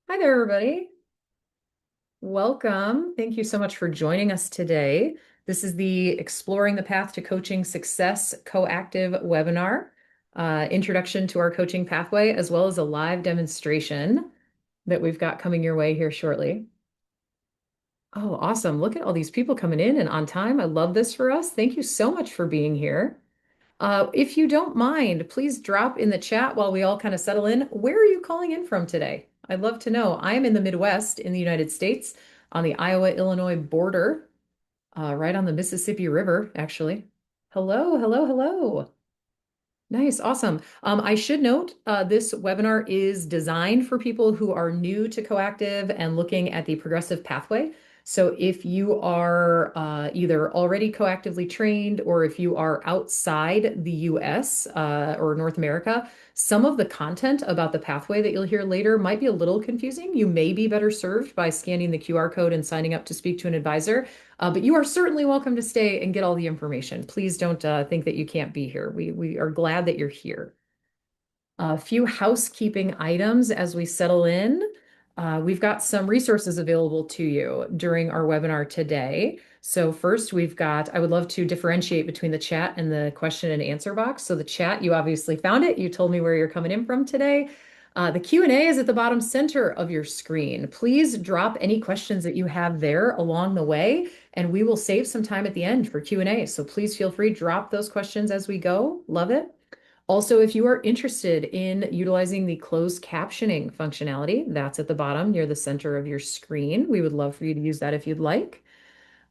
Hi there, everybody. Welcome. Thank you so much for joining us today. This is the Exploring the Path to Coaching Success Coactive webinar, introduction to our coaching pathway, as well as a live demonstration that we've got coming your way here shortly. Oh, awesome. Look at all these people coming in and on time. I love this for us. Thank you so much for being here. If you don't mind, please drop in the chat while we all kind of settle in. Where are you calling in from today? I'd love to know. I'm in the Midwest in the United States on the Iowa-Illinois border, right on the Mississippi River, actually. Hello, hello, hello. Nice, awesome. I should note this webinar is designed for people who are new to coactive and looking at the progressive pathway. So if you are either already coactively trained or if you are outside the US or North America, some of the content about the pathway that you'll hear later might be a little confusing. You may be better served by scanning the QR code and signing up to speak to an advisor. But you are certainly welcome to stay and get all the information. Please don't think that you can't be here. We are glad that you're here. A few housekeeping items as we settle in. We've got some resources available to you during our webinar today. So first I would love to differentiate between the chat and the question and answer box. So the chat, you obviously found it. You told me where you're coming in from today. The Q&A is at the bottom center of your screen. Please drop any questions that you have there along the way, and we will save some time at the end for Q&A. So please feel free, drop those questions as we go. Love it. Also, if you are interested in utilizing the closed captioning functionality, that's at the bottom near the center of your screen. We would love for you to use that if you'd like.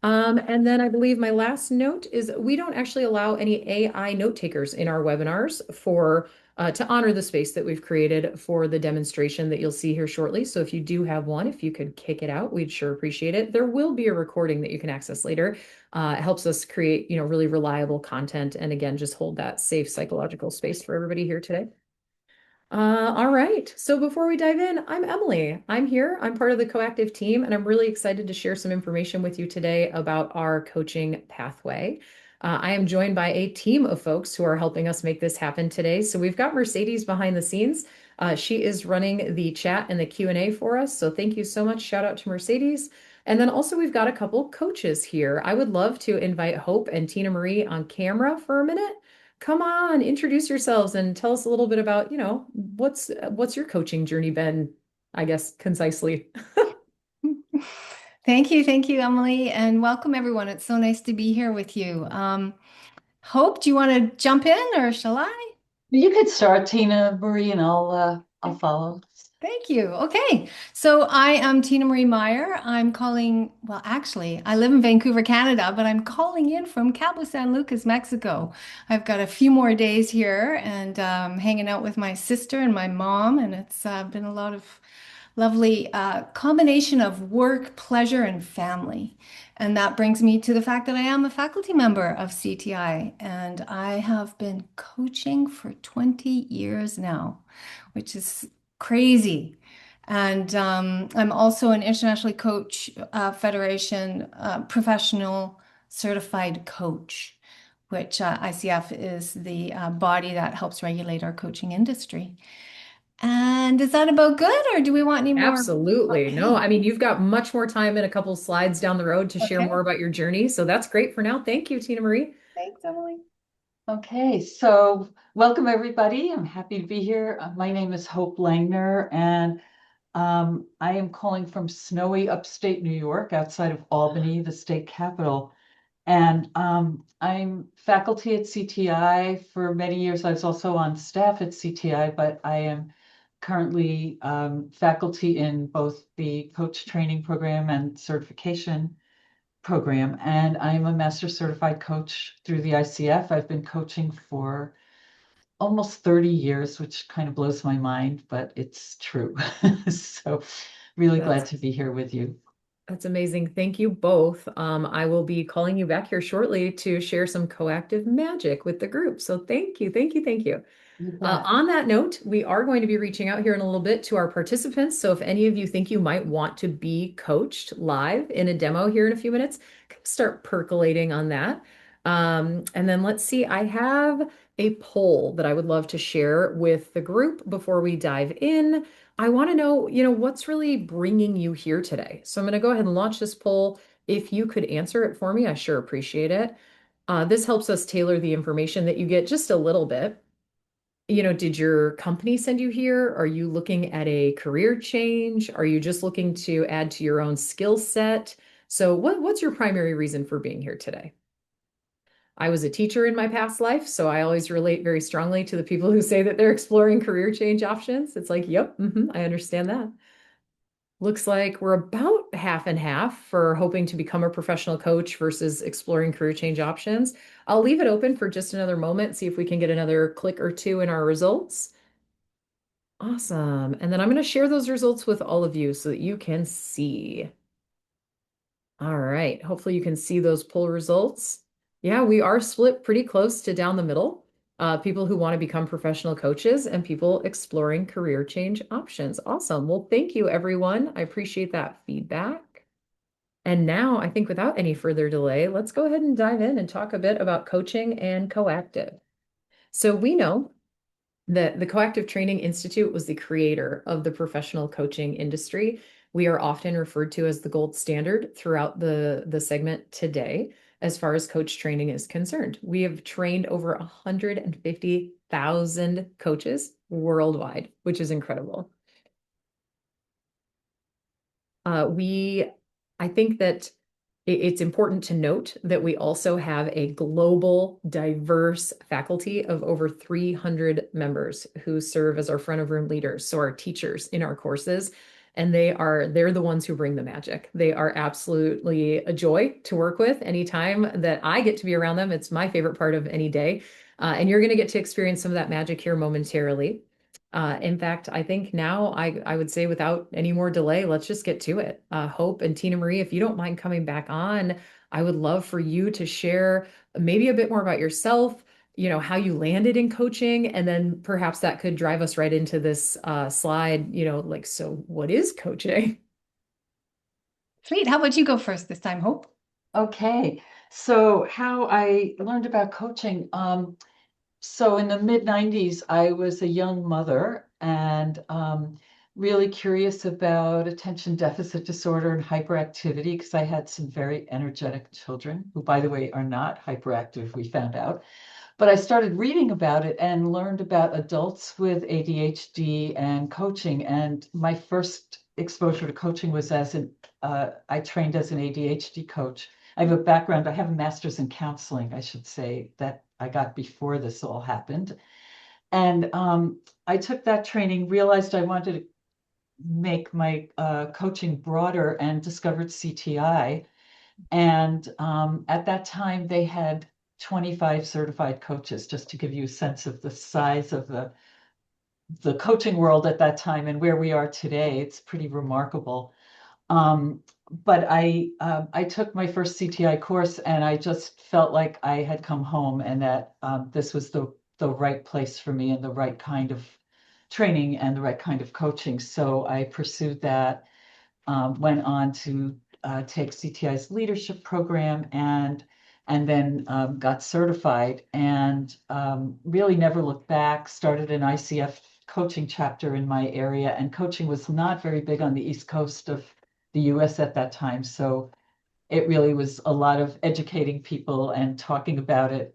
And then I believe my last note is we don't actually allow any AI note takers in our webinars for to honor the space that we've created for the demonstration that you'll see here shortly. So if you do have one, if you could kick it out, we'd sure appreciate it. There will be a recording that you can access later. It helps us create, really reliable content and again, just hold that safe psychological space for everybody here today. All right. So before we dive in, I'm Emily. I'm here. I'm part of the Coactive team, and I'm really excited to share some information with you today about our coaching pathway. I am joined by a team of folks who are helping us make this happen today. So we've got Mercedes behind the scenes. She is running the chat and the Q&A for us. So thank you so much. Shout out to Mercedes. And then also we've got a couple coaches here. I would love to invite Hope and Tina-Marie on camera for a minute. Come on, introduce yourselves and tell us a little bit about, what's your coaching journey been, I guess, concisely. Thank you, Emily, and welcome everyone. It's so nice to be here with you. Hope, do you want to jump in or shall I? You could start, Tina Marie, and I'll follow. Thank you. Okay, so I am Tina-Marie Meyer. Actually, I live in Vancouver, Canada, but I'm calling in from Cabo San Lucas, Mexico. I've got a few more days here and hanging out with my sister and my mom, and it's been a lot of lovely combination of work, pleasure, and family. And that brings me to the fact that I am a faculty member of CTI, and I have been coaching for 20 years now, which is crazy. And I'm also an Internationally Coach Federation professional certified coach, which ICF is the body that helps regulate our coaching industry. And is that about good, or do we want any more? Absolutely. No, Okay. I mean, you've got much more time in a couple slides down the road to share Okay. more about your journey. So that's great for now. Thank you, Tina Marie. Thanks, Emily. Okay, so welcome everybody. I'm happy to be here. My name is Hope Langner, and I am calling from snowy upstate New York, outside of Albany, the state capital. And I'm faculty at CTI for many years. I was also on staff at CTI, but I am currently faculty in both the coach training program and certification program. And I'm a master certified coach through the ICF. I've been coaching for almost 30 years, which kind of blows my mind, but it's true. So really glad That's to be here with you. That's amazing. Thank you both. I will be calling you back here shortly to share some coactive magic with the group. So thank you, thank you, thank you. You bet. On that note, we are going to be reaching out here in a little bit to our participants. So if any of you think you might want to be coached live in a demo here in a few minutes, start percolating on that. And then let's see, I have a poll that I would love to share with the group before we dive in. I want to know, what's really bringing you here today? So I'm going to go ahead and launch this poll. If you could answer it for me, I sure appreciate it. This helps us tailor the information that you get just a little bit. Did your company send you here? Are you looking at a career change? Are you just looking to add to your own skill set? So what's your primary reason for being here today? I was a teacher in my past life, so I always relate very strongly to the people who say that they're exploring career change options. It's like, yep, I understand that. Looks like we're about half and half for hoping to become a professional coach versus exploring career change options. I'll leave it open for just another moment, see if we can get another click or two in our results. Awesome. And then I'm going to share those results with all of you so that you can see. All right. Hopefully you can see those poll results. Yeah, we are split pretty close to down the middle. People who want to become professional coaches and people exploring career change options. Awesome. Well, thank you, everyone. I appreciate that feedback. And now, I think without any further delay, let's go ahead and dive in and talk a bit about coaching and coactive. So we know the Coactive Training Institute was the creator of the professional coaching industry. We are often referred to as the gold standard throughout the segment today, as far as coach training is concerned. We have trained over 150,000 coaches worldwide, which is incredible. We, I think that it's important to note that we also have a global, diverse faculty of over 300 members who serve as our front of room leaders, so our teachers in our courses, and they're the ones who bring the magic. They are absolutely a joy to work with. Anytime that I get to be around them, it's my favorite part of any day. And you're going to get to experience some of that magic here momentarily. In fact, I think now I would say without any more delay, let's just get to it. Hope and Tina-Marie, if you don't mind coming back on, I would love for you to share maybe a bit more about yourself, how you landed in coaching, and then perhaps that could drive us right into this slide, like, so what is coaching? Sweet. How about you go first this time, Hope? Okay, so how I learned about coaching. So in the mid 90s, I was a young mother and really curious about attention deficit disorder and hyperactivity because I had some very energetic children who, by the way, are not hyperactive, we found out. But I started reading about it and learned about adults with ADHD and coaching. And my first exposure to coaching was I trained as an ADHD coach. I have a background, I have a master's in counseling, I should say, that I got before this all happened. And I took that training, realized I wanted to make my coaching broader and discovered CTI. And at that time, they had 25 certified coaches, just to give you a sense of the size of the coaching world at that time and where we are today. It's pretty remarkable. But I took my first CTI course and I just felt like I had come home and that this was the right place for me and the right kind of training and the right kind of coaching. So I pursued that, went on to take CTI's leadership program and then got certified and really never looked back. Started an ICF coaching chapter in my area, and coaching was not very big on the East Coast of the US at that time. So it really was a lot of educating people and talking about it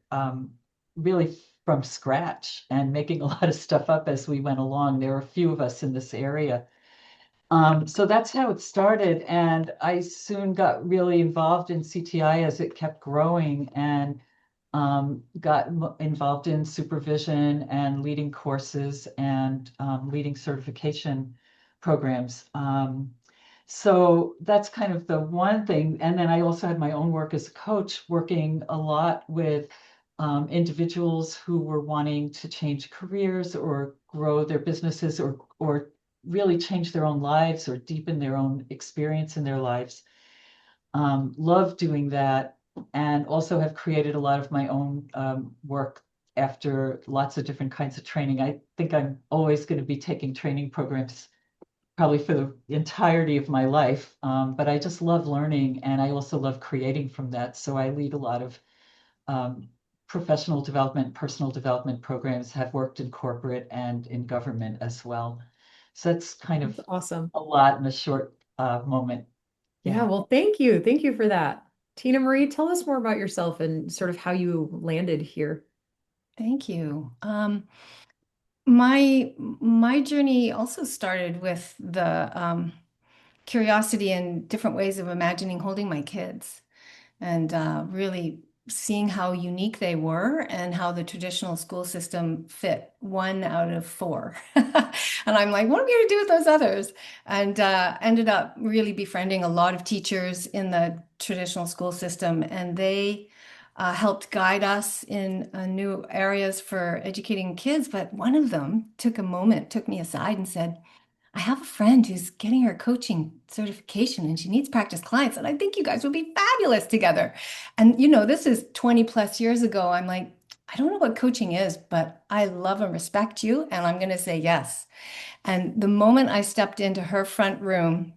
really from scratch and making a lot of stuff up as we went along. There were a few of us in this area. So that's how it started. And I soon got really involved in CTI as it kept growing and got involved in supervision and leading courses and leading certification programs. So that's kind of the one thing. And then I also had my own work as a coach, working a lot with individuals who were wanting to change careers or grow their businesses or really change their own lives or deepen their own experience in their lives. Love doing that and also have created a lot of my own work after lots of different kinds of training. I think I'm always going to be taking training programs probably for the entirety of my life. But I just love learning and I also love creating from that. So I lead a lot of professional development, personal development programs, have worked in corporate and in government as well. So that's kind That's of awesome. a lot in a short moment. Yeah, Yeah. well, thank you. Thank you for that. Tina Marie, tell us more about yourself and sort of how you landed here. Thank you. My journey also started with the curiosity and different ways of imagining holding my kids, and really seeing how unique they were and how the traditional school system fit one out of four. And I'm like, what am I going to do with those others? And ended up really befriending a lot of teachers in the traditional school system, and they helped guide us in new areas for educating kids. But one of them took a moment, took me aside and said, I have a friend who's getting her coaching certification and she needs practice clients. And I think you guys would be fabulous together. And this is 20 plus years ago. I'm like, I don't know what coaching is, but I love and respect you. And I'm going to say yes. And the moment I stepped into her front room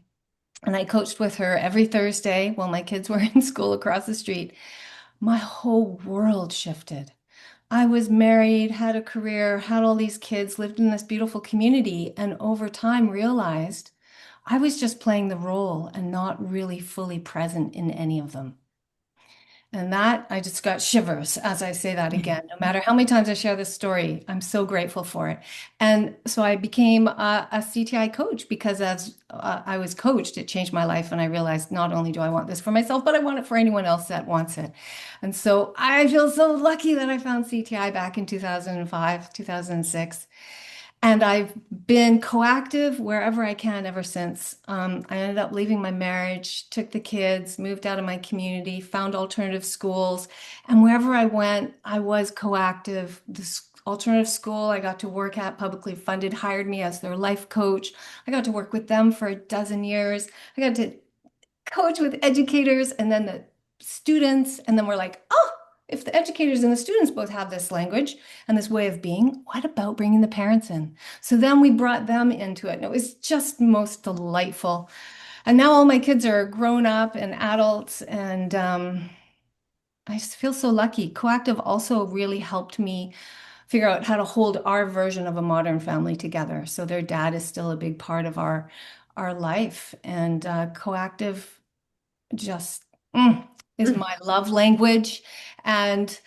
and I coached with her every Thursday while my kids were in school across the street, my whole world shifted. I was married, had a career, had all these kids, lived in this beautiful community, and over time realized I was just playing the role and not really fully present in any of them. And that I just got shivers as I say that again. No matter how many times I share this story, I'm so grateful for it. And so I became a CTI coach because as I was coached, it changed my life. And I realized not only do I want this for myself, but I want it for anyone else that wants it. And so I feel so lucky that I found CTI back in 2005, 2006. And I've been coactive wherever I can ever since. I ended up leaving my marriage, took the kids, moved out of my community, found alternative schools. And wherever I went, I was coactive. This alternative school I got to work at, publicly funded, hired me as their life coach. I got to work with them for a dozen years. I got to coach with educators and then the students. And then we're like, oh, if the educators and the students both have this language and this way of being, what about bringing the parents in? So then we brought them into it. And it was just most delightful. And now all my kids are grown up and adults. And I just feel so lucky. Coactive also really helped me figure out how to hold our version of a modern family together. So their dad is still a big part of our life. And Coactive just is my love language. And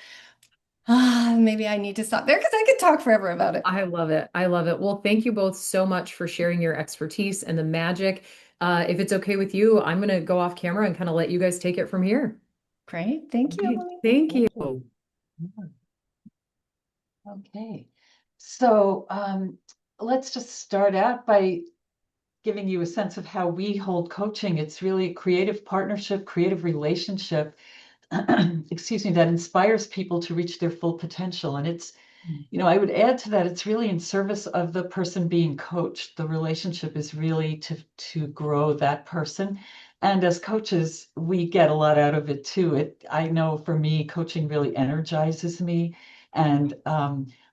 maybe I need to stop there because I could talk forever about it. I love it. I love it. Well, thank you both so much for sharing your expertise and the magic. If it's okay with you, I'm going to go off camera and kind of let you guys take it from here. Great. Thank you, Okay, Emily. thank you. Thank you. Okay. So let's just start out by giving you a sense of how we hold coaching. It's really a creative partnership, creative relationship, excuse me, that inspires people to reach their full potential. And I would add to that, it's really in service of the person being coached. The relationship is really to grow that person. And as coaches, we get a lot out of it too. I know for me, coaching really energizes me. And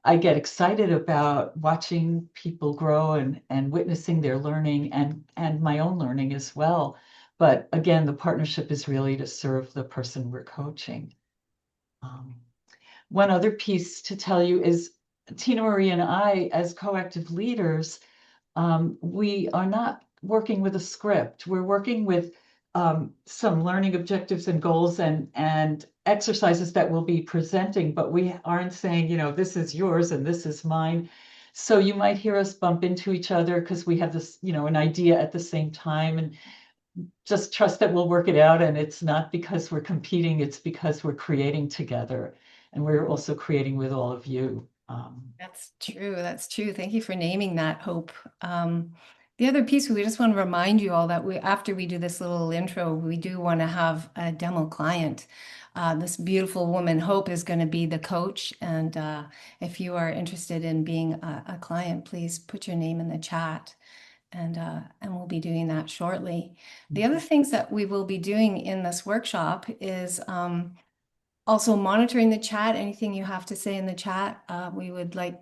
I get excited about watching people grow and witnessing their learning and my own learning as well. But again, the partnership is really to serve the person we're coaching. Um, One other piece to tell you is Tina Marie and I, as coactive leaders, we are not working with a script. We're working with some learning objectives and goals and exercises that we'll be presenting, but we aren't saying, this is yours and this is mine. So you might hear us bump into each other because we have this, an idea at the same time, and just trust that we'll work it out. And it's not because we're competing, it's because we're creating together. And we're also creating with all of you. That's true. That's true. Thank you for naming that, Hope. The other piece, we just want to remind you all that after we do this little intro, we do want to have a demo client. This beautiful woman, Hope, is going to be the coach. And if you are interested in being a client, please put your name in the chat. And we'll be doing that shortly. The other things that we will be doing in this workshop is also monitoring the chat. Anything you have to say in the chat, we would like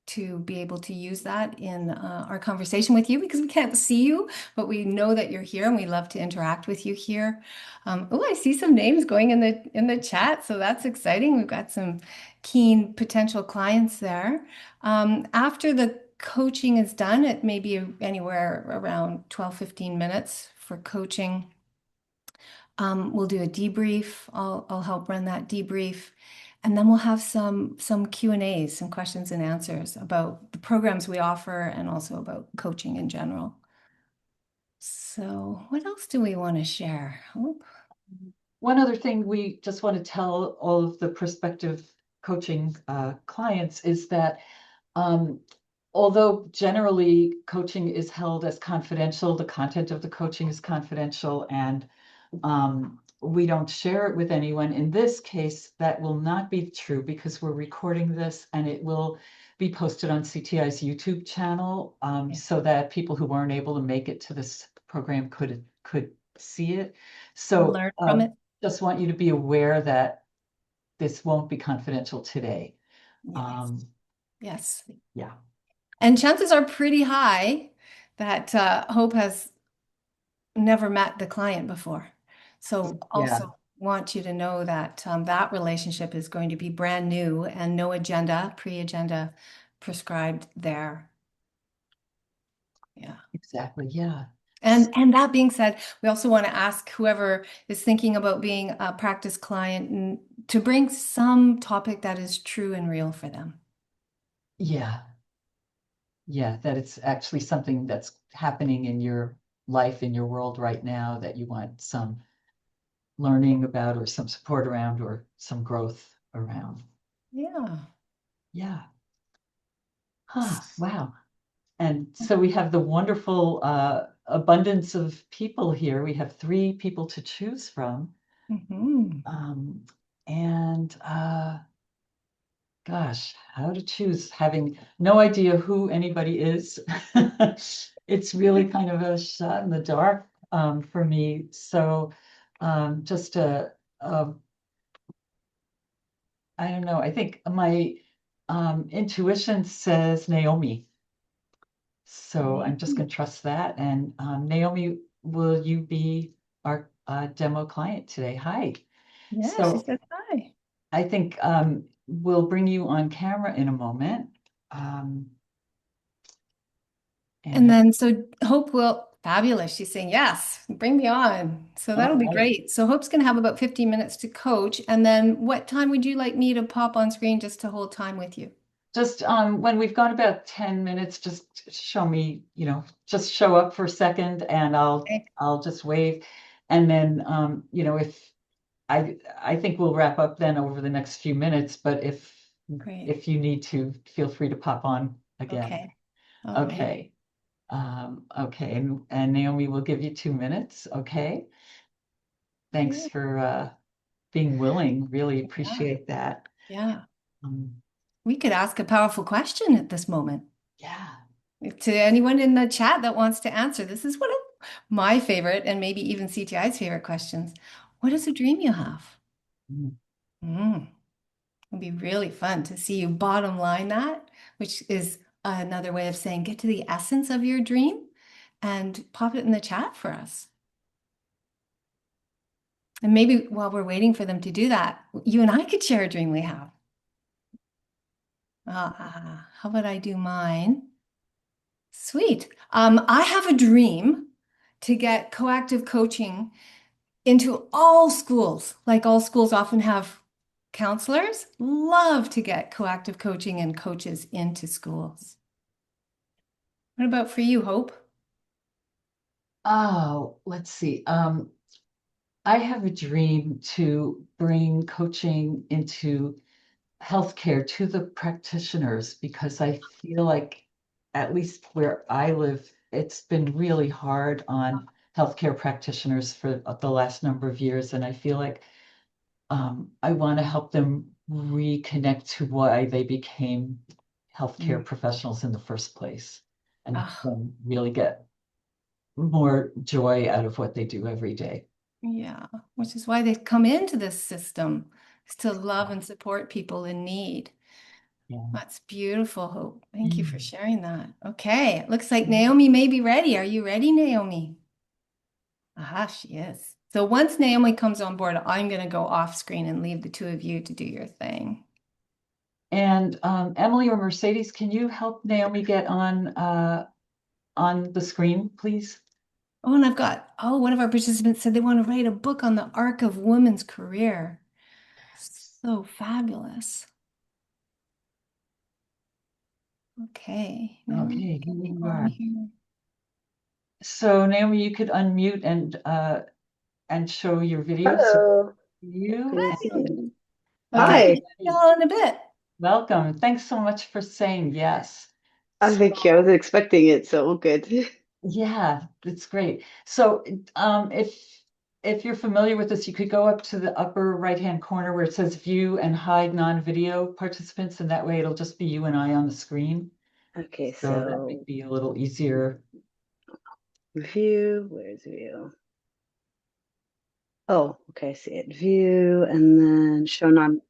to be able to use that in our conversation with you because we can't see you, but we know that you're here and we love to interact with you here. Oh, I see some names going in the chat, so that's exciting. We've got some keen potential clients there. After the coaching is done, it may be anywhere around 12, 15 minutes for coaching. We'll do a debrief. I'll help run that debrief. And then we'll have some Q&As, some questions and answers about the programs we offer and also about coaching in general. So what else do we want to share? Oh, One other thing we just want to tell all of the prospective coaching clients is that although generally coaching is held as confidential, the content of the coaching is confidential, and we don't share it with anyone. In this case, that will not be true because we're recording this and it will be posted on CTI's YouTube channel, yeah. so that people who weren't able to make it to this program could see it. So Learn from it. just want you to be aware that this won't be confidential today. Yes. Yes. Yeah. And chances are pretty high that Hope has never met the client before. So Yeah, also want you to know that that relationship is going to be brand new and no agenda, pre-agenda prescribed there. Yeah. exactly. Yeah. And that being said, we also want to ask whoever is thinking about being a practice client to bring some topic that is true and real for them. Yeah. Yeah, that it's actually something that's happening in your life, in your world right now that you want some learning about or some support around or some growth around. Yeah. Yeah. Huh, wow. And so we have the wonderful abundance of people here. We have 3 people to choose from. Mhm. Um, and gosh, how to choose, having no idea who anybody is. It's really kind of a shot in the dark for me. So just a, I don't know, I think my intuition says Naomi. So I'm just going to trust that. And Naomi, will you be our demo client today? Hi. Yeah, she So said hi. I think we'll bring you on camera in a moment. Um, And and then so Hope will, fabulous. She's saying, yes, bring me on. So all that'll be right. great. So Hope's going to have about 15 minutes to coach. And then what time would you like me to pop on screen just to hold time with you? Just when we've got about 10 minutes, just show me, just show up for a second and Okay, I'll just wave. And then if I think we'll wrap up then over the next few minutes, but great. if you need to, feel free to pop on again. Okay. All right. Okay. Okay, and Naomi will give you 2 minutes. Okay. Thanks Okay. for being willing. Really Yeah. appreciate that. Yeah. Um, We could ask a powerful question at this moment yeah. to anyone in the chat that wants to answer. This is one of my favorite and maybe even CTI's favorite questions. What is a dream you have? Mm. Mm. It'd be really fun to see you bottom line that, which is another way of saying get to the essence of your dream and pop it in the chat for us. And maybe while we're waiting for them to do that, you and I could share a dream we have. How about I do mine? Sweet. I have a dream to get coactive coaching into all schools. Like all schools often have counselors, love to get coactive coaching and coaches into schools. What about for you, Hope? Oh, let's see. I have a dream to bring coaching into healthcare to the practitioners because I feel like, at least where I live, it's been really hard on healthcare practitioners for the last number of years. And I feel like I want to help them reconnect to why they became healthcare Mm. professionals in the first place and help Ah, them really get more joy out of what they do every day. yeah, which is why they come into this system, is to love and support people in need. Yeah. That's beautiful, Hope. Thank you for Mm. sharing that. Okay, it looks like Naomi may be ready. Are you ready, Naomi? Aha, she is. So once Naomi comes on board, I'm going to go off screen and leave the two of you to do your thing. And Emily or Mercedes, can you help Naomi get on the screen, please? Oh, and one of our participants said they want to write a book on the arc of women's career. So fabulous. Okay, now we Okay, here get you on are. here. So Naomi, you could unmute and show your video. So Hello. Can you you see me? Okay, okay, Hi. see y'all in a bit. welcome. Thanks so much for saying yes. Thank you. I was expecting it, so all good. Yeah, that's great. So, if you're familiar with this, you could go up to the upper right-hand corner where it says view and hide non-video participants, and that way it'll just be you and I on the screen. Okay, So that so might be a little easier. view, where's view? Oh, okay, I see it. View and then show non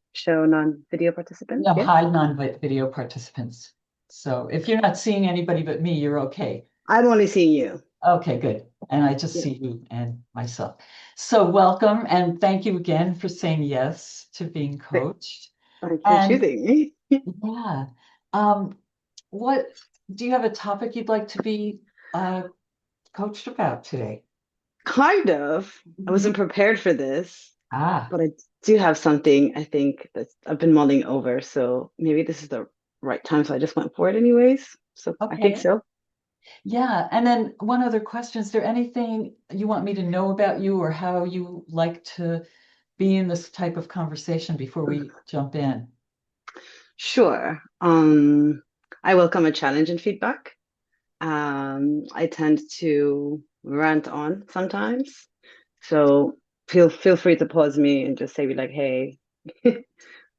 video participants. No, Yeah. hide non-video participants. So if you're not seeing anybody but me, you're okay. I'm only seeing you. Okay, good. And I just Yeah. see you and myself. So welcome and thank you again for saying yes to being Th- coached. Thanks for And choosing me. yeah. Um, what do you have a topic you'd like to be coached about today? Kind of. I Mhm. wasn't prepared for this, Ah, but I do have something I think that I've been mulling over, so maybe this is the right time, so I just went for it anyways. So I think okay. so. Yeah. And then one other question, is there anything you want me to know about you or how you like to be in this type of conversation before we jump in? Sure. I welcome a challenge and feedback. I tend to rant on sometimes, so feel free to pause me and just say like, "Hey." Okay.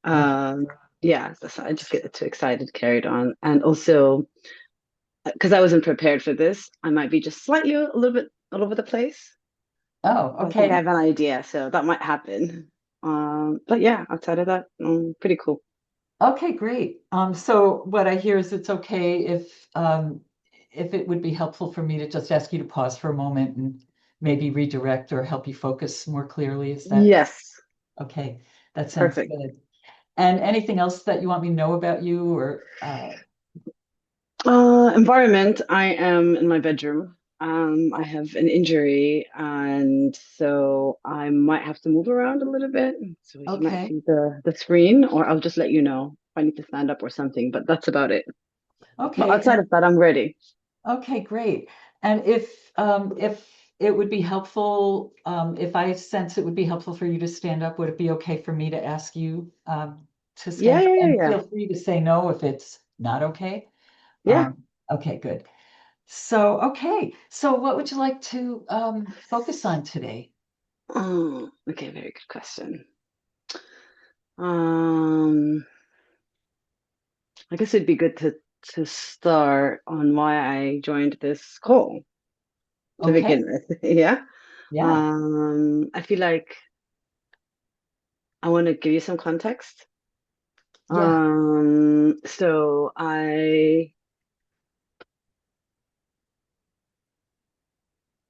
Um, yeah, I just get too excited, carried on, and also because I wasn't prepared for this, I might be just slightly a little bit all over the place, Oh, but I think I okay. have an idea, so that might happen. But yeah, outside of that, pretty cool. Okay, great. So what I hear is it's okay if it would be helpful for me to just ask you to pause for a moment and maybe redirect or help you focus more clearly. Is that Yes, okay? That sounds perfect. good. And anything else that you want me to know about you or Environment, I am in my bedroom. I have an injury, and so I might have to move around a little bit. So you might okay. see the screen, or I'll just let you know if I need to stand up or something, but that's about it. But Okay. outside of that, I'm ready. Okay, great. And if it would be helpful, if I sense it would be helpful for you to stand up, would it be okay for me to ask you to Yeah, stand up? yeah, yeah, And yeah. feel free to say no if it's not okay. Yeah. Okay, good. So, okay. So what would you like to focus on today? Oh, okay, very good question. Um, I guess it'd be good to start on why I joined this call to Okay. begin with. Yeah. Yeah. I feel like I want to give you some context. Yeah. So I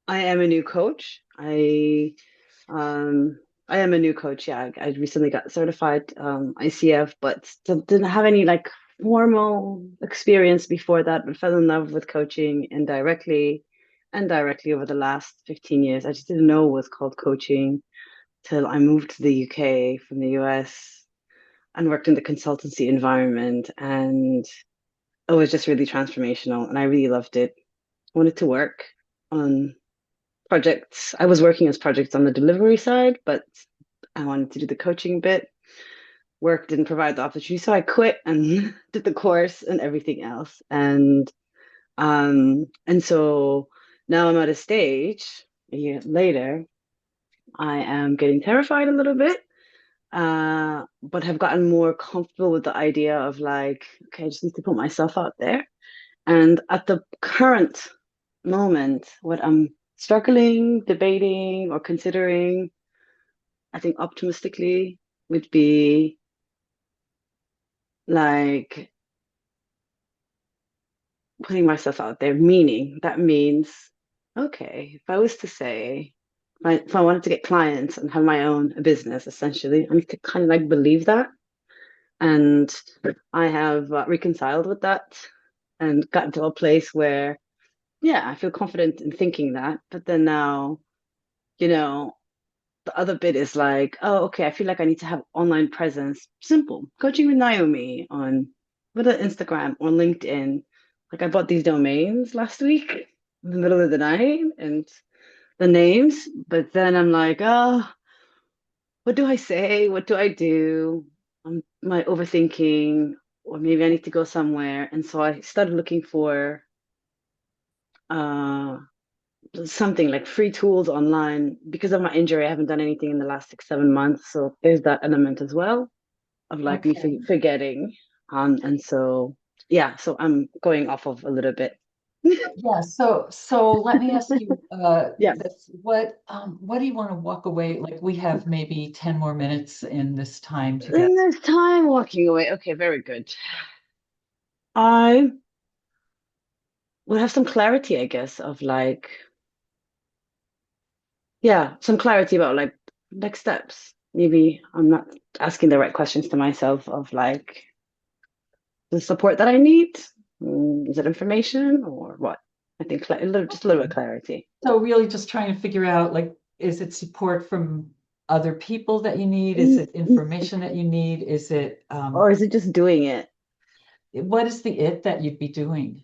am a new coach. Um I am a new coach. Yeah, I recently got certified ICF, but still didn't have any like formal experience before that, but fell in love with coaching indirectly and directly over the last 15 years. I just didn't know it was called coaching till I moved to the UK from the US and worked in the consultancy environment, and it was just really transformational and I really loved it. I wanted to work on projects. I was working as projects on the delivery side, but I wanted to do the coaching bit. Work didn't provide the opportunity, so I quit and did the course and everything else. And so now I'm at a stage a year later. I am getting terrified a little bit, but have gotten more comfortable with the idea of like, okay, I just need to put myself out there. And at the current moment, what I'm struggling, debating, or considering, I think optimistically would be like putting myself out there, meaning that means, okay, if I was to say, if I wanted to get clients and have my own business, essentially, I need to kind of like believe that. And I have reconciled with that and gotten to a place where, yeah, I feel confident in thinking that. But then now, you know, the other bit is like, oh, okay, I feel like I need to have online presence. Simple. Coaching with Naomi on whether Instagram or LinkedIn. Like I bought these domains last week in the middle of the night and the names, but then I'm like, oh, what do I say? What do I do? Am I overthinking? Or maybe I need to go somewhere. And so I started looking for uh something like free tools online. Because of my injury, I haven't done anything in the last 6, 7 months. So there's that element as well of like me Okay. forgetting. And so yeah, so I'm going off of a little bit. Yeah, so let me ask you Yeah. this. What do you want to walk away? Like we have maybe 10 more minutes in this time together. In this time walking away. Okay, very good. I would have some clarity, I guess, of like, yeah, some clarity about like next steps. Maybe I'm not asking the right questions to myself of like the support that I need. Is it information or what? I think just a little bit of clarity. So really just trying to figure out like, is it support from other people that you need? Is Mm, it mm. information that you need? Is it Or is it just doing it? what is the it that you'd be doing?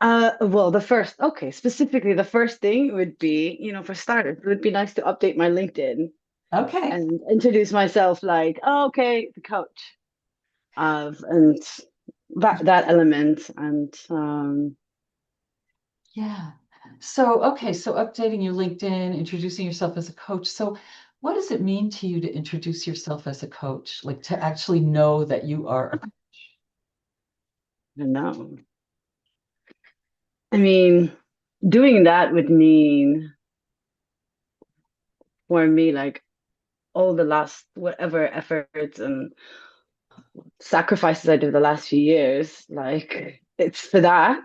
Well, okay, specifically the first thing would be, for starters, it would be nice to update my LinkedIn Okay. and introduce myself like, oh, okay, the coach and that element and Yeah. So, okay, so updating your LinkedIn, introducing yourself as a coach. So, what does it mean to you to introduce yourself as a coach? Like to actually know that you are a I don't know. I mean, doing that would mean for me like all the last whatever efforts and sacrifices I did the last few years, like it's for that.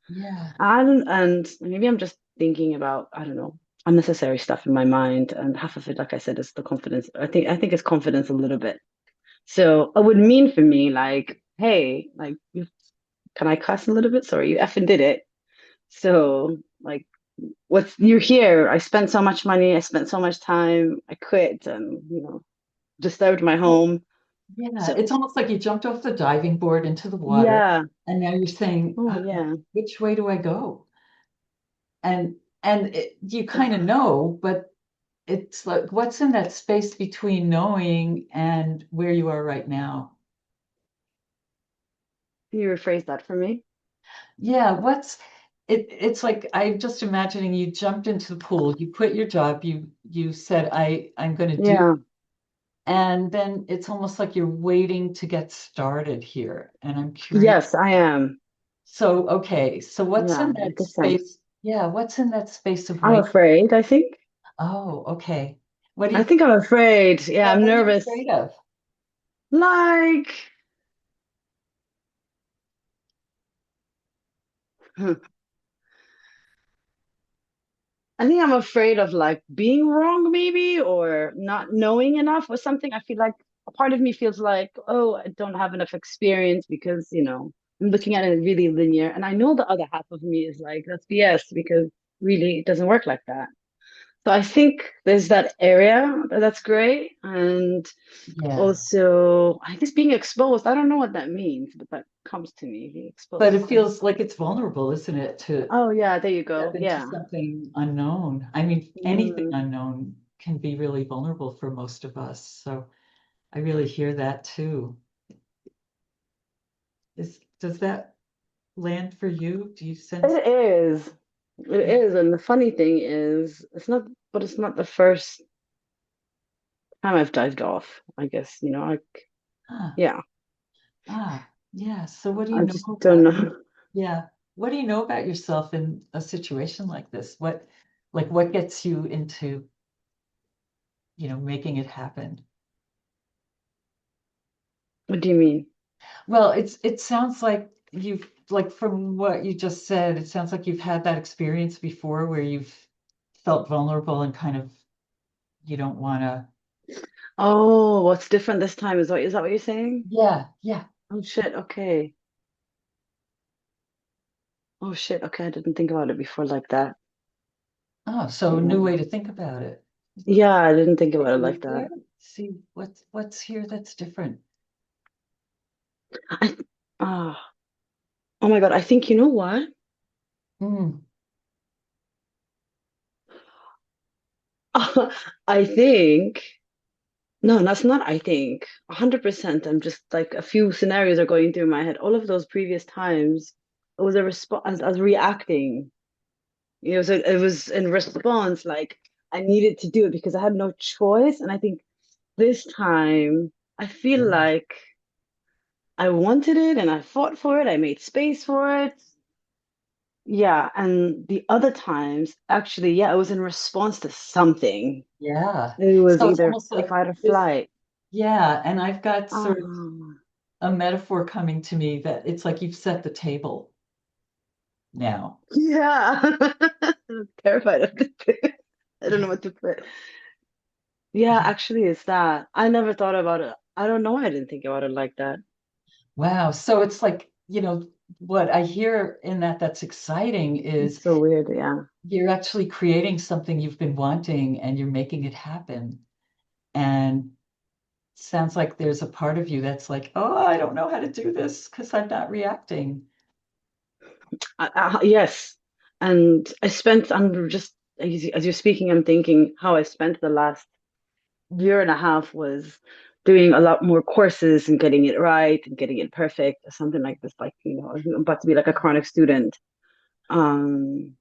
yeah. And maybe I'm just thinking about, I don't know, unnecessary stuff in my mind. And half of it, like I said, is the confidence. I think it's confidence a little bit. So it would mean for me like, hey, like can I cuss a little bit? Sorry, you effing did it. So like you're here. I spent so much money, I spent so much time, I quit and disturbed my Well, home. yeah, So it's almost like you jumped off the diving board into the water, yeah. and now you're saying, Oh yeah. which way do I go? And you kind of know, but it's like, what's in that space between knowing and where you are right now? Can you rephrase that for me? Yeah, it's like I'm just imagining you jumped into the pool, you quit your job, you said I'm going to do, Yeah. and then it's almost like you're waiting to get started here. And I'm curious. Yes, I am. So, okay, so what's Yeah, in I that guess so. space? Yeah, what's in that space of I'm wait? afraid, I think. Oh, okay. What do I you, think I'm afraid. Yeah, yeah, I'm what are you nervous. afraid of? Like, hmm, I think I'm afraid of like being wrong, maybe, or not knowing enough or something. I feel like a part of me feels like, oh, I don't have enough experience because, I'm looking at it really linear. And I know the other half of me is like, that's BS because really it doesn't work like that. So I think there's that area that's great. And Yeah. also, I guess being exposed, I don't know what that means, but that comes to me, being But exposed. it feels like it's vulnerable, isn't it, to Oh, yeah, there you step go. into Yeah. something unknown. I mean, anything Mm. unknown can be really vulnerable for most of us. So I really hear that too. Does that land for you? Do you sense? It is. It is. And the funny thing is, it's not the first time I've dived off, I guess, Ah, yeah, yeah. So what do you I know just don't about, know. yeah. What do you know about yourself in a situation like this? What gets you into, making it happen? What do you mean? Well, it sounds like like from what you just said, it sounds like you've had that experience before where you've felt vulnerable and kind of you don't want to. Oh, what's different this time is that what you're saying? Yeah, yeah. Oh shit, okay. Oh shit, okay, I didn't think about it before like that. Oh, so a new Yeah. way to think about it. Yeah, I didn't think about Take it a like look that. there. See what's here that's different. I oh my God, I think you know what? Mm, I think no, that's not I think. 100%. I'm just like a few scenarios are going through my head. All of those previous times, it was a response. I was reacting. So it was in response, like I needed to do it because I had no choice. And I think this time, I feel yeah. like I wanted it and I fought for it. I made space for it. Yeah. And the other times, actually, yeah, it was in response to something. Yeah. It was So it's either almost like fight or this. flight. Yeah, and I've got sort of Um, a metaphor coming to me that it's like you've set the table now. yeah. I'm terrified of this. I don't know what to put. Yeah, actually, it's that. I never thought about it. I don't know why I didn't think about it like that. Wow. So it's like, what I hear in that's exciting is It's so weird. Yeah. you're actually creating something you've been wanting and you're making it happen. And sounds like there's a part of you that's like, oh, I don't know how to do this because I'm not reacting. Yes. And I'm just, as you're speaking, I'm thinking how I spent the last year and a half was doing a lot more courses and getting it right and getting it perfect or something like this. Like, I'm about to be like a chronic student. Um,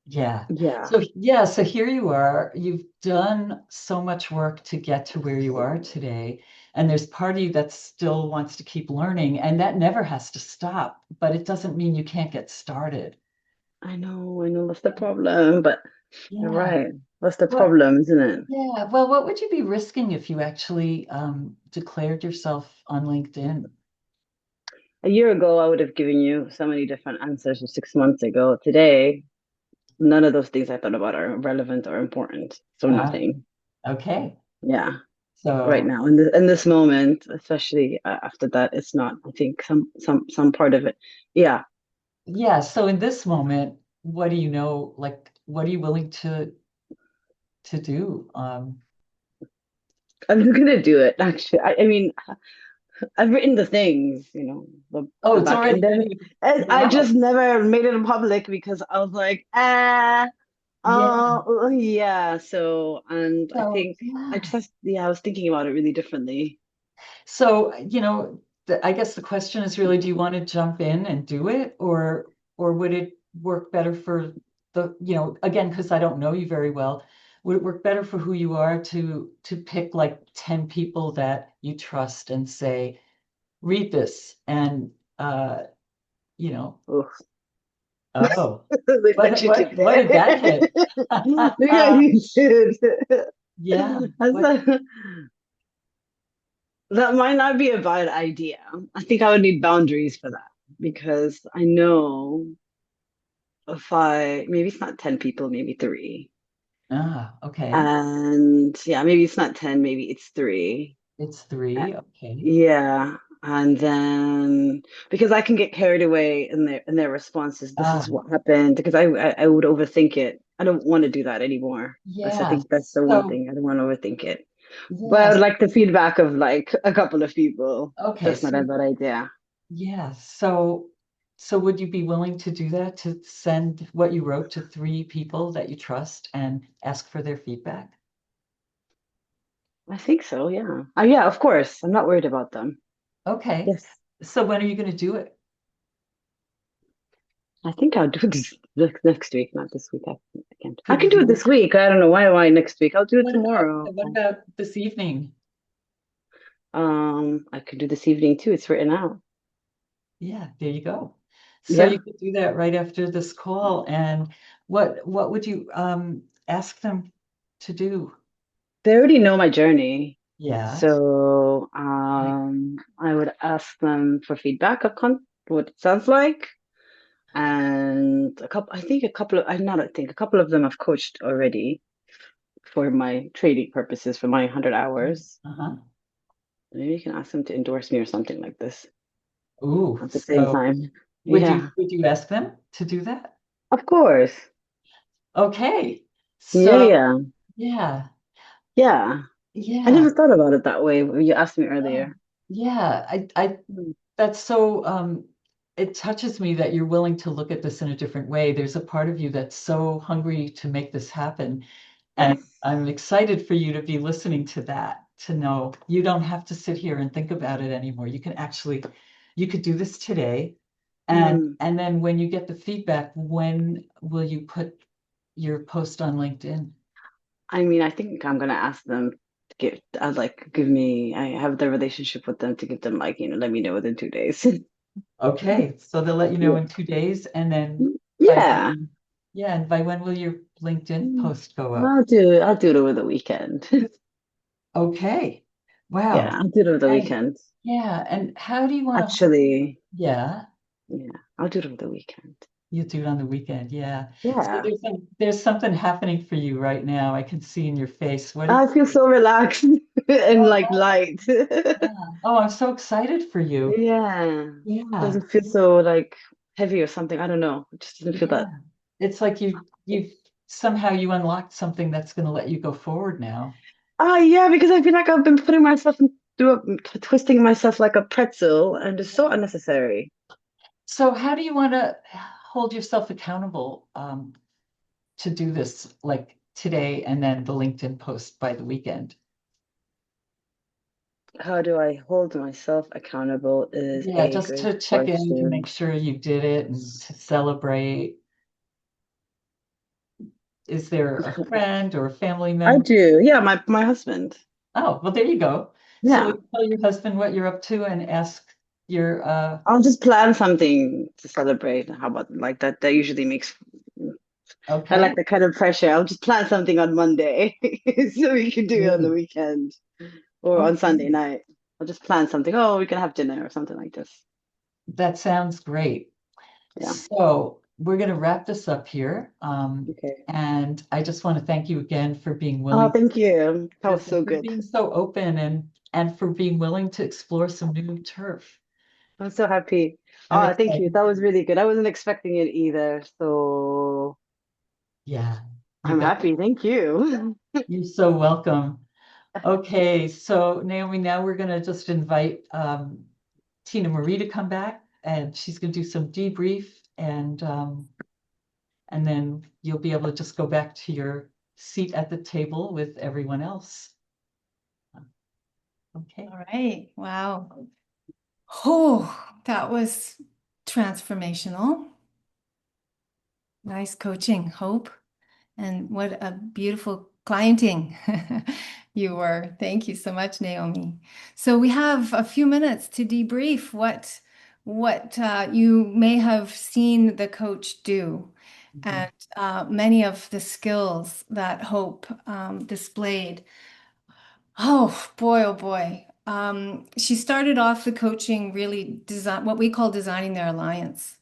Yeah. yeah, So here you are. You've done so much work to get to where you are today. And there's part of you that still wants to keep learning, and that never has to stop, but it doesn't mean you can't get started. I know that's the problem, but you're Yeah. right. That's the What? problem, isn't it? Yeah. Well, what would you be risking if you actually declared yourself on LinkedIn? A year ago, I would have given you so many different answers, or 6 months ago. Today, none of those things I thought about are relevant or important. So Ah, nothing. okay. Yeah, right So now in this moment, especially after that, it's not. I think some part of it. Yeah, yeah. So in this moment, what do you know? Like, what are you willing to do? I'm gonna do it. Actually, I mean, I've written the things, Oh, the it's back end already of it. ready. And I Wow. just never made it in public because I was like, Yeah. oh, yeah. So, and I So think yeah. yeah, I was thinking about it really differently. So, I guess the question is really, do you want to jump in and do it, or would it work better for again, because I don't know you very well, would it work better for who you are to pick like 10 people that you trust and say, read this and you know, Oh, oh, look at you what did that today. hit? Look at you, dude. Yeah. That's What that might not be a bad idea. I think I would need boundaries for that because I know if I maybe it's not 10 people, maybe three. okay. And yeah, maybe it's not 10, maybe it's three. It's Uh, three. Okay. yeah. And then because I can get carried away in their responses, this Ah, is what happened because I would overthink it. I don't want to do that anymore. I yeah. think that's the one So thing. I don't want to overthink it. But I would yes. like the feedback of like a couple of people. Okay. That's not a So bad idea. yeah. So would you be willing to do that, to send what you wrote to three people that you trust and ask for their feedback? I think so, yeah. Yeah, of course. I'm not worried about them. Okay. Yes. So when are you going to do it? I think I'll do this next week, not this week. I can't. I Could you can do do it it? this week. I don't know why next week. I'll do it tomorrow. What about this evening? I could do this evening too. It's written out. Yeah, there you go. So Yeah. you could do that right after this call. And what would you ask them to do? They already know my journey. Yes. So I would ask them for feedback of what it sounds like. And I think a couple of I not I think a couple of them I've coached already for my training purposes for my 100 hours. Uh-huh. Maybe you can ask them to endorse me or something like this Ooh, at the same so time. would you Yeah, would you ask them to do that? of course. Okay. Yeah, So yeah, yeah, yeah. I yeah, never thought about it that way when you asked me yeah, earlier. yeah. I Hmm. that's so it touches me that you're willing to look at this in a different way. There's a part of you that's so hungry to make this happen. And I'm excited for you to be listening to that, to know you don't have to sit here and think about it anymore. You can actually, you could do this today. Hmm. And then when you get the feedback, when will you put your post on LinkedIn? I mean, I think I'm gonna ask them to give me. I have the relationship with them to give them let me know within 2 days. Okay, so they'll let you know Yeah. in 2 days, and then by Yeah. when, yeah, and by when will your LinkedIn post go up? I'll do it over the weekend. Okay, Yeah, wow. I'll do it over the And weekend. yeah, and how do you want to, Actually, yeah. yeah, I'll do it over the weekend. You do it on the weekend, yeah. So Yeah. there's something happening for you right now. I can see in your face. What is I feel so relaxed and like oh, light. yeah. Oh, I'm so excited for you. Yeah. Yeah, Doesn't feel so like heavy or something. I don't know. It just doesn't feel that. yeah. It's like you've somehow you unlocked something that's going to let you go forward now. Ah, yeah, because I feel like I've been putting myself twisting myself like a pretzel, and it's so unnecessary. So how do you want to hold yourself accountable to do this like today and then the LinkedIn post by the weekend? How do I hold myself accountable is Yeah, a just great to check in to make question. sure you did it and to celebrate. Is there a friend or a family I member? do. Yeah, my husband. Oh, well, there you go. So will Yeah. you tell your husband what you're up to and ask your I'll just plan something to celebrate. How about like that? That usually makes I like okay. the kind of pressure. I'll just plan something on Monday so we can do it on the Great. weekend or on Sunday Okay. night. I'll just plan something. Oh, we can have dinner or something like this. That sounds great. Yeah. So we're going to wrap this up here. Okay. And I just want to thank you again for being Oh, willing to thank you. That do was this and so for good. being so open and for being willing to explore some new turf. I'm so happy. I'm Oh, thank you. excited That for was you. really good. I wasn't expecting it either. So Yeah, you I'm bet. happy. Thank you. You're so welcome. Okay, so Naomi, now we're going to just invite Tina-Marie to come back, and she's going to do some debrief, and then you'll be able to just go back to your seat at the table with everyone else. Okay. All right. Wow. Oh, that was transformational. Nice coaching, Hope. And what a beautiful clienting you were. Thank you so much, Naomi. So we have a few minutes to debrief what you may have seen the coach do, Mhm. and many of the skills that Hope displayed. Oh boy, oh boy. She started off the coaching really design what we call designing their alliance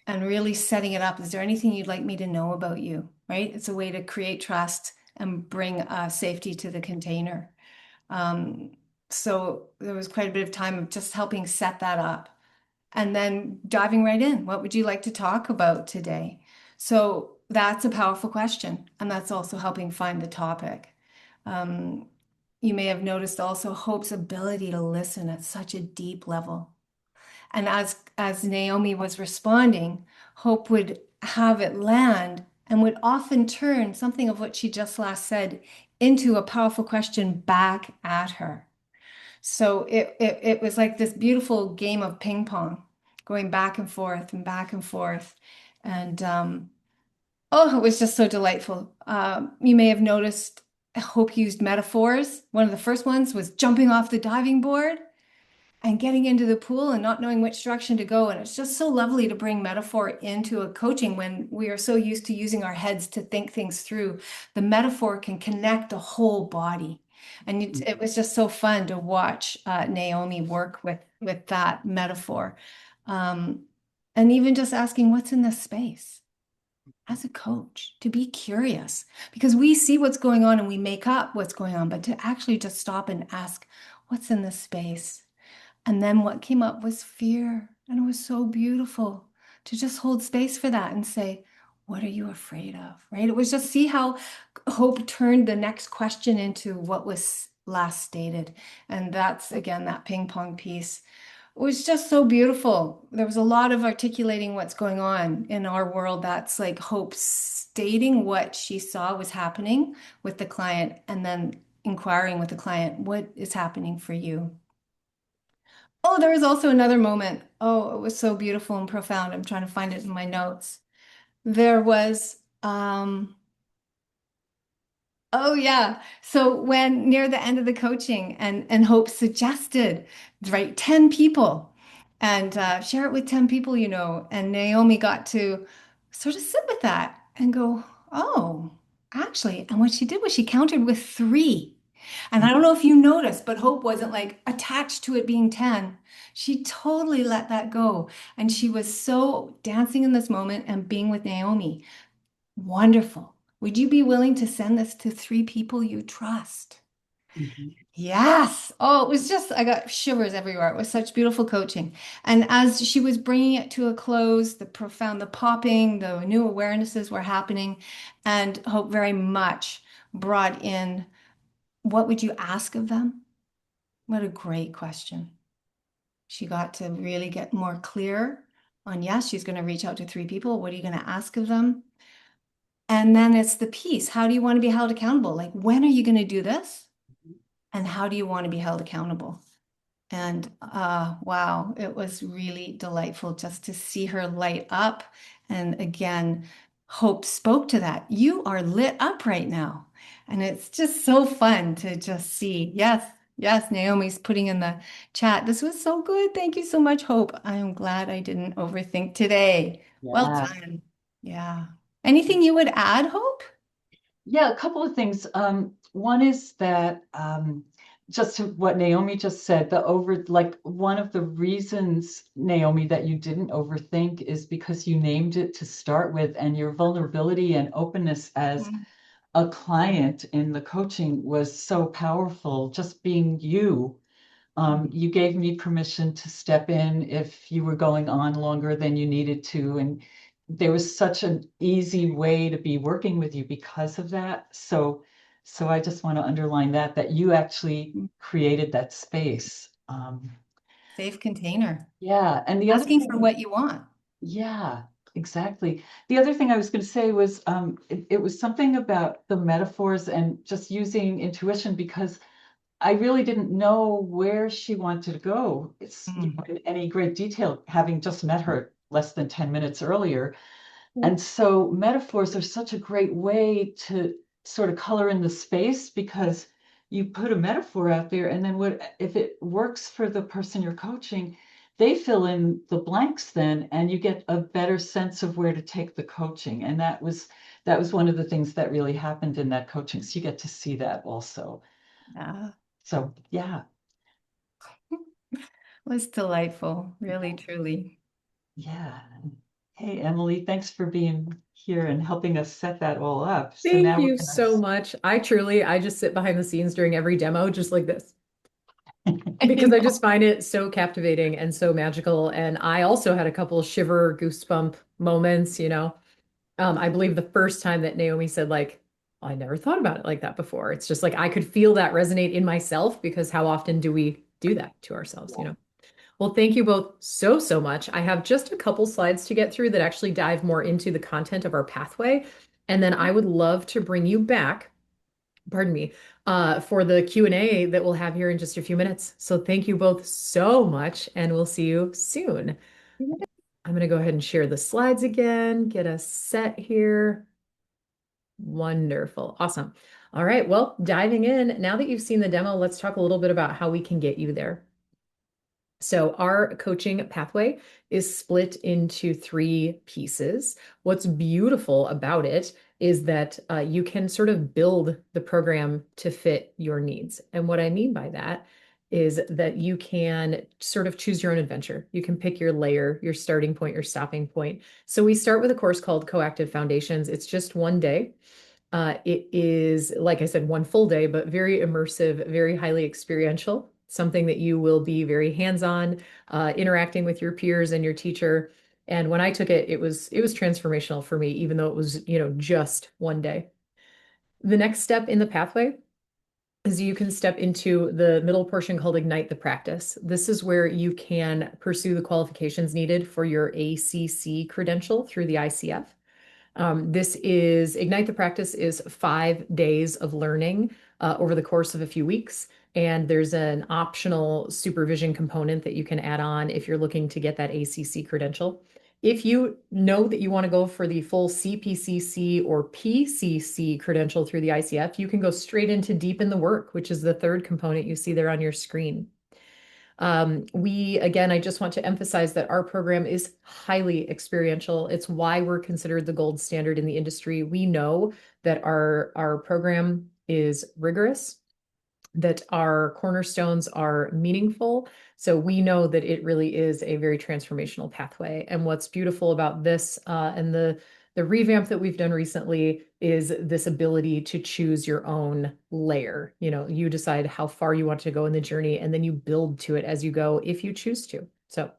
and really setting it up. Is there anything you'd like me to know about you? Right? It's a way to create trust and bring safety to the container. Um, so there was quite a bit of time of just helping set that up and then diving right in. What would you like to talk about today? So that's a powerful question, and that's also helping find the topic. Um, you may have noticed also Hope's ability to listen at such a deep level. And as Naomi was responding, Hope would have it land and would often turn something of what she just last said into a powerful question back at her. So it was like this beautiful game of ping pong, going back and forth and back and forth. And oh, it was just so delightful. You may have noticed Hope used metaphors. One of the first ones was jumping off the diving board and getting into the pool and not knowing which direction to go. And it's just so lovely to bring metaphor into a coaching when we are so used to using our heads to think things through. The metaphor can connect the whole body. And it was just so fun to watch Naomi work with that metaphor. Um, and even just asking, what's in this space? as a coach, to be curious, because we see what's going on and we make up what's going on, but to actually just stop and ask, what's in this space? And then what came up was fear. And it was so beautiful to just hold space for that and say, what are you afraid of? Right? It was just see how hope turned the next question into what was last stated. And that's again that ping pong piece. It was just so beautiful. There was a lot of articulating what's going on in our world. That's like Hope stating what she saw was happening with the client and then inquiring with the client, what is happening for you? Oh, there was also another moment. Oh, it was so beautiful and profound. I'm trying to find it in my notes. There was, oh yeah. So when near the end of the coaching and Hope suggested, right, 10 people and share it with 10 people, and Naomi got to sort of sit with that and go, oh, actually, and what she did was she counted with three. And I don't know if you noticed, but Hope wasn't like attached to it being 10. She totally let that go. And she was so dancing in this moment and being with Naomi. Wonderful. Would you be willing to send this to three people you trust? Mhm. Yes. Oh, it was just, I got shivers everywhere. It was such beautiful coaching. And as she was bringing it to a close, the profound, the popping, the new awarenesses were happening. And Hope very much brought in, what would you ask of them? What a great question. She got to really get more clear on, yes, she's going to reach out to three people. What are you going to ask of them? And then it's the piece. How do you want to be held accountable? Like, when are you going to do this? And how do you want to be held accountable? And wow, it was really delightful just to see her light up. And again, Hope spoke to that. You are lit up right now. And it's just so fun to just see. Yes, yes, Naomi's putting in the chat. This was so good. Thank you so much, Hope. I'm glad I didn't overthink today. Well Yeah. done. Yeah. Anything you would add, Hope? Yeah, a couple of things. One is that just to what Naomi just said, like one of the reasons, Naomi, that you didn't overthink is because you named it to start with, and your vulnerability and openness as Mm, a client in the coaching was so powerful. Just being you. You gave me permission to step in if you were going on longer than you needed to. And there was such an easy way to be working with you because of that. So I just want to underline that you actually mm. created that space. Safe container. Yeah. And the other Asking for thing, what you want. yeah, exactly. The other thing I was going to say was it was something about the metaphors and just using intuition because I really didn't know where she wanted to go. Mm. In any great detail, having just met her less than 10 minutes earlier. And so metaphors are such a great way to sort of color in the space because you put a metaphor out there, and then what if it works for the person you're coaching, they fill in the blanks then, and you get a better sense of where to take the coaching. And that was one of the things that really happened in that coaching. So you get to see that also. Yeah. So yeah. Was delightful, really, truly. Yeah. Hey, Emily, thanks for being here and helping us set that all up. So Thank now we're you so much. I just sit behind the scenes during every demo, just like this, I because I know. just find it so captivating and so magical. And I also had a couple shiver goosebump moments. I believe the first time that Naomi said, like, I never thought about it like that before. It's just like I could feel that resonate in myself because how often do we do that to ourselves? Well, thank you both so, so much. I have just a couple slides to get through that actually dive more into the content of our pathway. And then I would love to bring you back, pardon me, for the Q&A that we'll have here in just a few minutes. So thank you both so much, and we'll see you soon. I'm going to go ahead and share the slides again, get us set here. Wonderful. Awesome. All right. Well, diving in, now that you've seen the demo, let's talk a little bit about how we can get you there. So our coaching pathway is split into three pieces. What's beautiful about it is that you can sort of build the program to fit your needs. And what I mean by that is that you can sort of choose your own adventure. You can pick your layer, your starting point, your stopping point. So we start with a course called Coactive Foundations. It's just one day. It is, like I said, one full day, but very immersive, very highly experiential, something that you will be very hands-on, interacting with your peers and your teacher. And when I took it, it was transformational for me, even though it was, just one day. The next step in the pathway is you can step into the middle portion called Ignite the Practice. This is where you can pursue the qualifications needed for your ACC credential through the ICF. This is Ignite the Practice is 5 days of learning over the course of a few weeks. And there's an optional supervision component that you can add on if you're looking to get that ACC credential. If you know that you want to go for the full CPCC or PCC credential through the ICF, you can go straight into Deep in the Work, which is the third component you see there on your screen. Again, I just want to emphasize that our program is highly experiential. It's why we're considered the gold standard in the industry. We know that our program is rigorous, that our cornerstones are meaningful. So we know that it really is a very transformational pathway. And what's beautiful about this and the revamp that we've done recently is this ability to choose your own layer. You decide how far you want to go in the journey, and then you build to it as you go if you choose to. So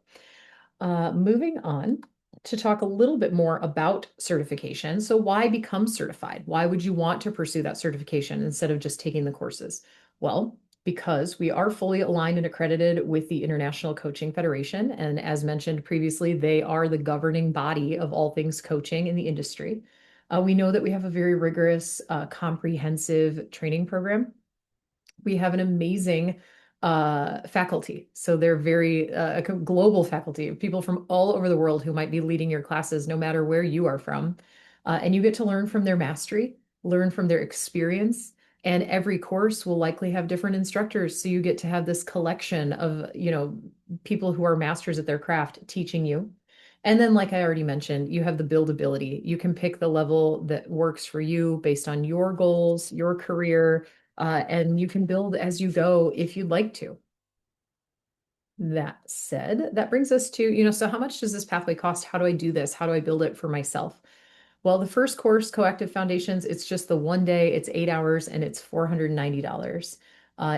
moving on to talk a little bit more about certification. So why become certified? Why would you want to pursue that certification instead of just taking the courses? Well, because we are fully aligned and accredited with the International Coaching Federation. And as mentioned previously, they are the governing body of all things coaching in the industry. We know that we have a very rigorous, comprehensive training program. We have an amazing faculty. So they're very a global faculty of people from all over the world who might be leading your classes, no matter where you are from. And you get to learn from their mastery, learn from their experience. And every course will likely have different instructors. So you get to have this collection of, people who are masters at their craft teaching you. And then, like I already mentioned, you have the buildability. You can pick the level that works for you based on your goals, your career, and you can build as you go if you'd like to. That said, that brings us to, so how much does this pathway cost? How do I do this? How do I build it for myself? Well, the first course, Coactive Foundations, it's just the one day, it's 8 hours, and it's $490.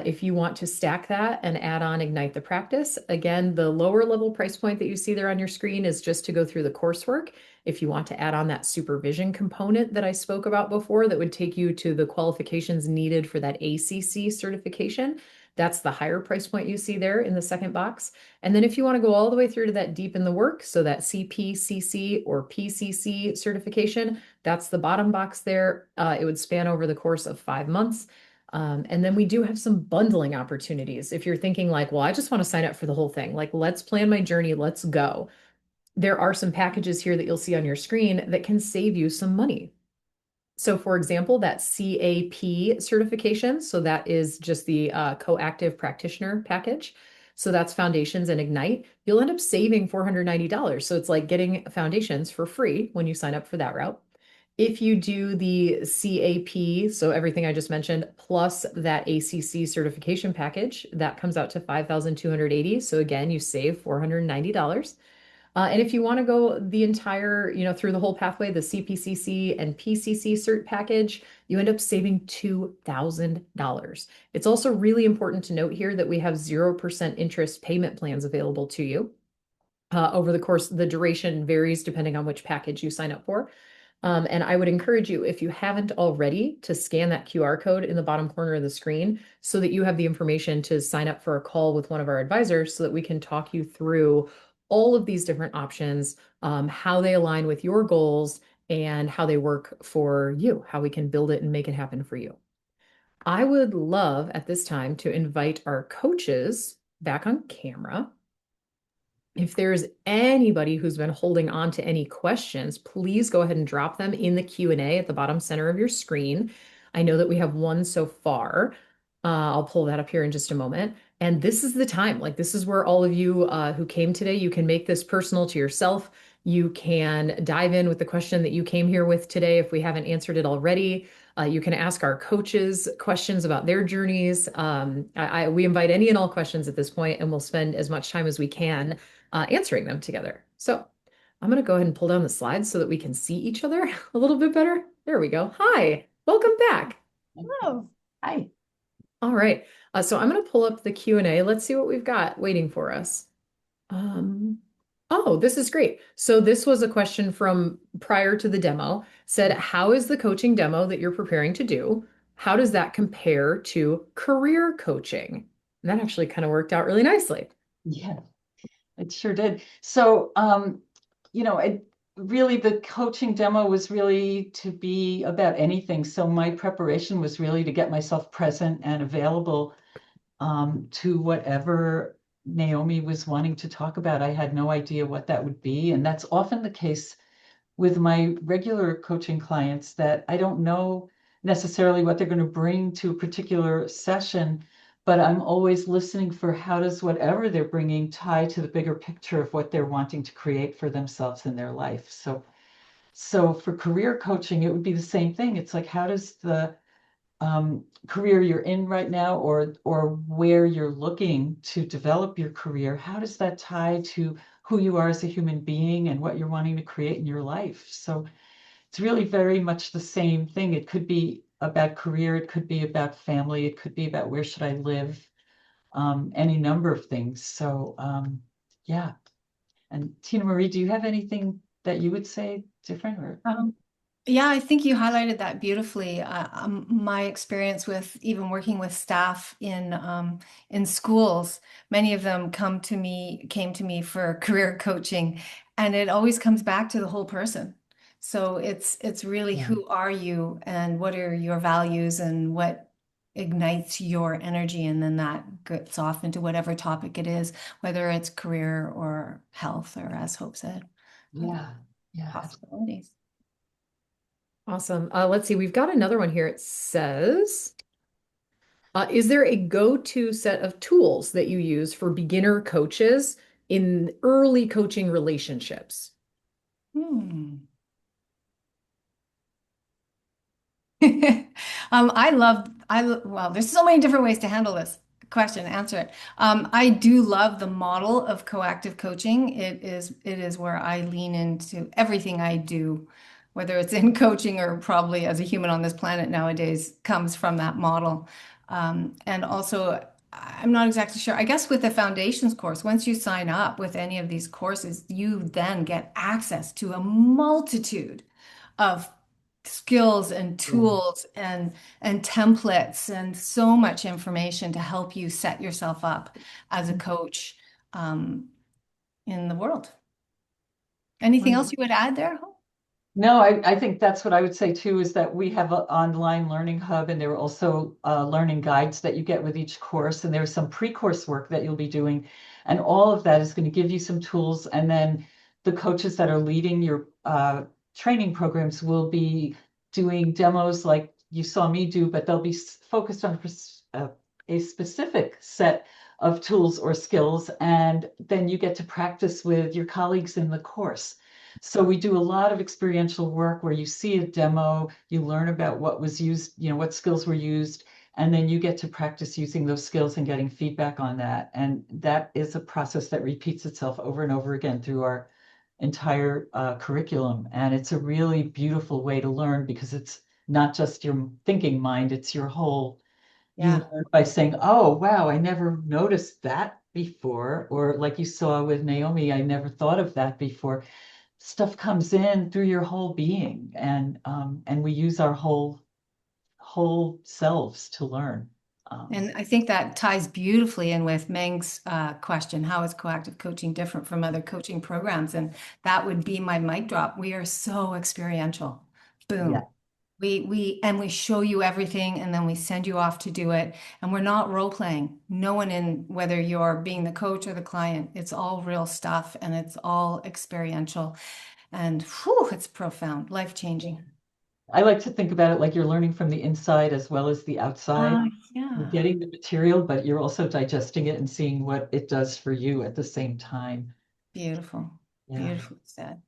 If you want to stack that and add on Ignite the Practice, again, the lower level price point that you see there on your screen is just to go through the coursework. If you want to add on that supervision component that I spoke about before, that would take you to the qualifications needed for that ACC certification, that's the higher price point you see there in the second box. And then if you want to go all the way through to that Deep in the Work, so that CPCC or PCC certification, that's the bottom box there. It would span over the course of 5 months. And then we do have some bundling opportunities. If you're thinking like, well, I just want to sign up for the whole thing, like, let's plan my journey, let's go. There are some packages here that you'll see on your screen that can save you some money. So for example, that CAP certification, so that is just the Coactive Practitioner package. So that's Foundations and Ignite. You'll end up saving $490. So it's like getting Foundations for free when you sign up for that route. If you do the CAP, so everything I just mentioned, plus that ACC certification package, that comes out to $5,280. So again, you save $490. And if you want to go the entire, through the whole pathway, the CPCC and PCC cert package, you end up saving $2,000. It's also really important to note here that we have 0% interest payment plans available to you. Over the course, the duration varies depending on which package you sign up for. And I would encourage you, if you haven't already, to scan that QR code in the bottom corner of the screen so that you have the information to sign up for a call with one of our advisors so that we can talk you through all of these different options, how they align with your goals and how they work for you, how we can build it and make it happen for you. I would love at this time to invite our coaches back on camera. If there's anybody who's been holding on to any questions, please go ahead and drop them in the Q&A at the bottom center of your screen. I know that we have one so far. I'll pull that up here in just a moment. And this is the time, like this is where all of you who came today, you can make this personal to yourself. You can dive in with the question that you came here with today if we haven't answered it already. You can ask our coaches questions about their journeys. We invite any and all questions at this point, and we'll spend as much time as we can answering them together. So I'm going to go ahead and pull down the slides so that we can see each other a little bit better. There we go. Hi, welcome back. Hello. Hi. All right. So I'm going to pull up the Q&A. Let's see what we've got waiting for us. Um, oh, this is great. So this was a question from prior to the demo. Said, how is the coaching demo that you're preparing to do? How does that compare to career coaching? And that actually kind of worked out really nicely. Yeah, it sure did. So, it really, the coaching demo was really to be about anything. So my preparation was really to get myself present and available to whatever Naomi was wanting to talk about. I had no idea what that would be. And that's often the case with my regular coaching clients, that I don't know necessarily what they're going to bring to a particular session, but I'm always listening for how does whatever they're bringing tie to the bigger picture of what they're wanting to create for themselves in their life. So for career coaching, it would be the same thing. It's like, how does the career you're in right now, or where you're looking to develop your career, how does that tie to who you are as a human being and what you're wanting to create in your life? So it's really very much the same thing. It could be about career, it could be about family, it could be about where should I live, any number of things. So yeah. And Tina-Marie, do you have anything that you would say different or? Yeah, I think you highlighted that beautifully. My experience with even working with staff in schools, many of them came to me for career coaching, and it always comes back to the whole person. So it's really Yeah. who are you and what are your values and what ignites your energy, and then that gets off into whatever topic it is, whether it's career or health or, as Hope said, Yeah, yeah, absolutely. possibilities. Awesome. Let's see. We've got another one here. It says, is there a go-to set of tools that you use for beginner coaches in early coaching relationships? Hmm. Well, there's so many different ways to handle this question, answer it. I do love the model of coactive coaching. It is where I lean into everything I do, whether it's in coaching or probably as a human on this planet nowadays, comes from that model. And also, I'm not exactly sure. I guess with the foundations course, once you sign up with any of these courses, you then get access to a multitude of skills and Yeah. tools and templates and so much information to help you set yourself up as a coach um, in the world. Anything else you would add there? No, I think that's what I would say too, is that we have an online learning hub, and there are also learning guides that you get with each course. And there's some pre-course work that you'll be doing. And all of that is going to give you some tools. And then the coaches that are leading your training programs will be doing demos like you saw me do, but they'll be focused on a specific set of tools or skills. And then you get to practice with your colleagues in the course. So we do a lot of experiential work where you see a demo, you learn about what was used, what skills were used, and then you get to practice using those skills and getting feedback on that. And that is a process that repeats itself over and over again through our entire curriculum. And it's a really beautiful way to learn, because it's not just your thinking mind, it's your whole, you Yeah. learn by saying, oh, wow, I never noticed that before. Or like you saw with Naomi, I never thought of that before. Stuff comes in through your whole being, and we use our whole selves to learn. And I think that ties beautifully in with Meng's question, how is coactive coaching different from other coaching programs? And that would be my mic drop. We are so experiential. Yeah, Boom. We show you everything, and then we send you off to do it. And we're not role playing. No one, in whether you're being the coach or the client, it's all real stuff, and it's all experiential. And whew, it's profound, life changing. I like to think about it like you're learning from the inside as well as the outside. You're Yeah, getting the material, but you're also digesting it and seeing what it does for you at the same time. beautiful, Yeah. beautiful said.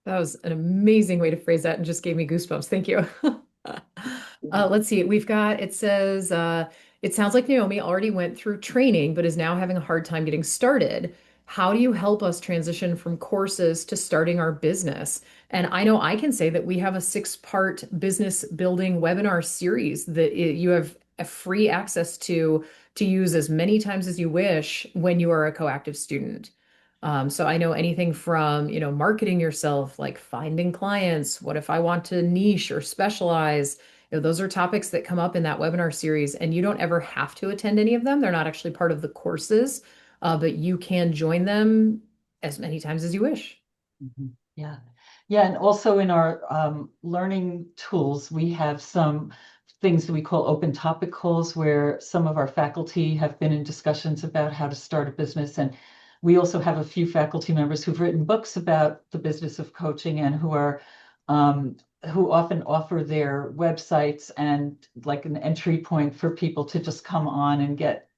That was an amazing way to phrase that and just gave me goosebumps. Thank you. Let's see. It says, it sounds like Naomi already went through training, but is now having a hard time getting started. How do you help us transition from courses to starting our business? And I know I can say that we have a 6-part business building webinar series that you have a free access to use as many times as you wish when you are a coactive student. So I know anything from, marketing yourself, like finding clients. What if I want to niche or specialize? Those are topics that come up in that webinar series, and you don't ever have to attend any of them. They're not actually part of the courses, but you can join them as many times as you wish. Mhm. Yeah. Yeah. And also in our learning tools, we have some things that we call open topic calls where some of our faculty have been in discussions about how to start a business. And we also have a few faculty members who've written books about the business of coaching and um, who often offer their websites and like an entry point for people to just come on and get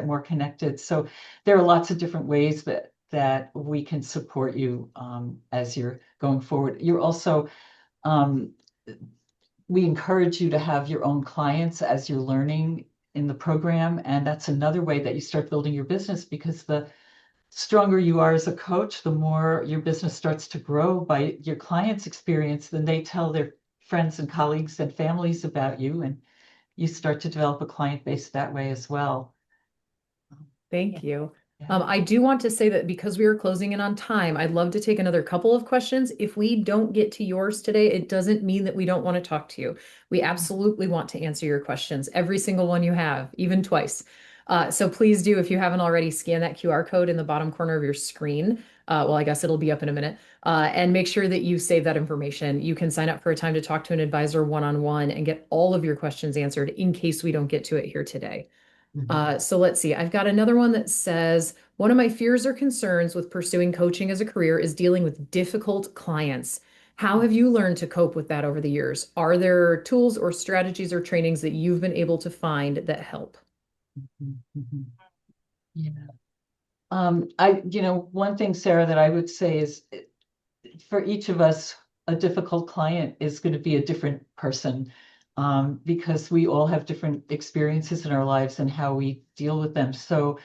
more connected. So there are lots of different ways that we can support you as you're going forward. You're also um, we encourage you to have your own clients as you're learning in the program, and that's another way that you start building your business because the stronger you are as a coach, the more your business starts to grow by your clients' experience. Then they tell their friends and colleagues and families about you, and you start to develop a client base that way as well. Thank you. Yeah. I do want to say that because we are closing in on time, I'd love to take another couple of questions. If we don't get to yours today, it doesn't mean that we don't want to talk to you. We absolutely want to answer your questions, every single one you have, even twice. So please do, if you haven't already, scan that QR code in the bottom corner of your screen. Well, I guess it'll be up in a minute. And make sure that you save that information. You can sign up for a time to talk to an advisor one-on-one and get all of your questions answered in case we don't get to it here today. So let's see. I've got another one that says, one of my fears or concerns with pursuing coaching as a career is dealing with difficult clients. How have you learned to cope with that over the years? Are there tools or strategies or trainings that you've been able to find that help? Mhm. Yeah. One thing, Sarah, that I would say is for each of us, a difficult client is going to be a different person because we all have different experiences in our lives and how we deal with them. So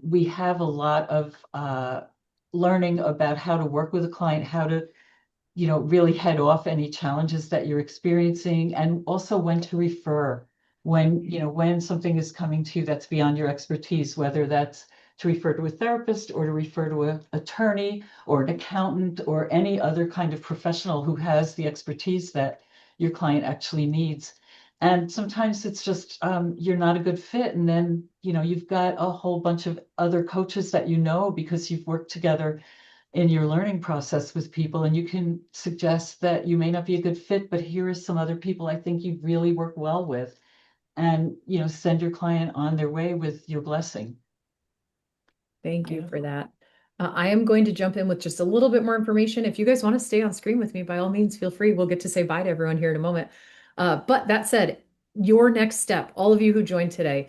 we have a lot of learning about how to work with a client, how to really head off any challenges that you're experiencing, and also when to refer when something is coming to you that's beyond your expertise, whether that's to refer to a therapist or to refer to an attorney or an accountant or any other kind of professional who has the expertise that your client actually needs. And sometimes it's just you're not a good fit, and then you've got a whole bunch of other coaches that because you've worked together in your learning process with people, and you can suggest that you may not be a good fit, but here are some other people I think you really work well with, and send your client on their way with your blessing. Thank you for that. I am going to jump in with just a little bit more information. If you guys want to stay on screen with me, by all means, feel free. We'll get to say bye to everyone here in a moment. But that said, your next step, all of you who joined today,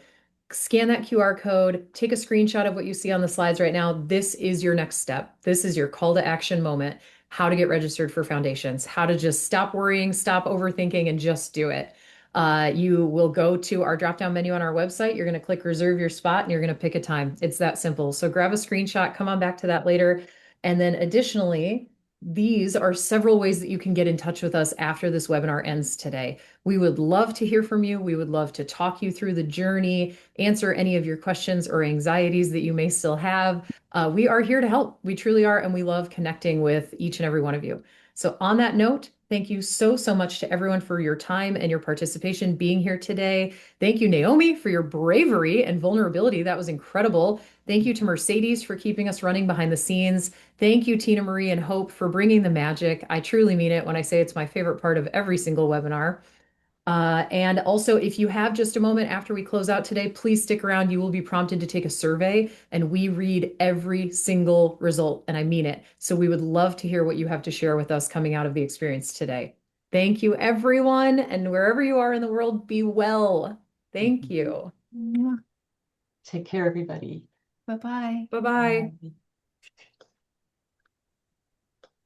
scan that QR code, take a screenshot of what you see on the slides right now. This is your next step. This is your call to action moment, how to get registered for foundations, how to just stop worrying, stop overthinking, and just do it. You will go to our drop-down menu on our website. You're going to click reserve your spot and you're going to pick a time. It's that simple. So grab a screenshot, come on back to that later. And then additionally, these are several ways that you can get in touch with us after this webinar ends today. We would love to hear from you. We would love to talk you through the journey, answer any of your questions or anxieties that you may still have. We are here to help. We truly are, and we love connecting with each and every one of you. So on that note, thank you so, so much to everyone for your time and your participation being here today. Thank you, Naomi, for your bravery and vulnerability. That was incredible. Thank you to Mercedes for keeping us running behind the scenes. Thank you, Tina-Marie and Hope, for bringing the magic. I truly mean it when I say it's my favorite part of every single webinar. And also, if you have just a moment after we close out today, please stick around. You will be prompted to take a survey, and we read every single result, and I mean it. So we would love to hear what you have to share with us coming out of the experience today. Thank you, everyone, and wherever you are in the world, be well. Thank you. Take care, everybody. Bye-bye. Bye-bye. Bye.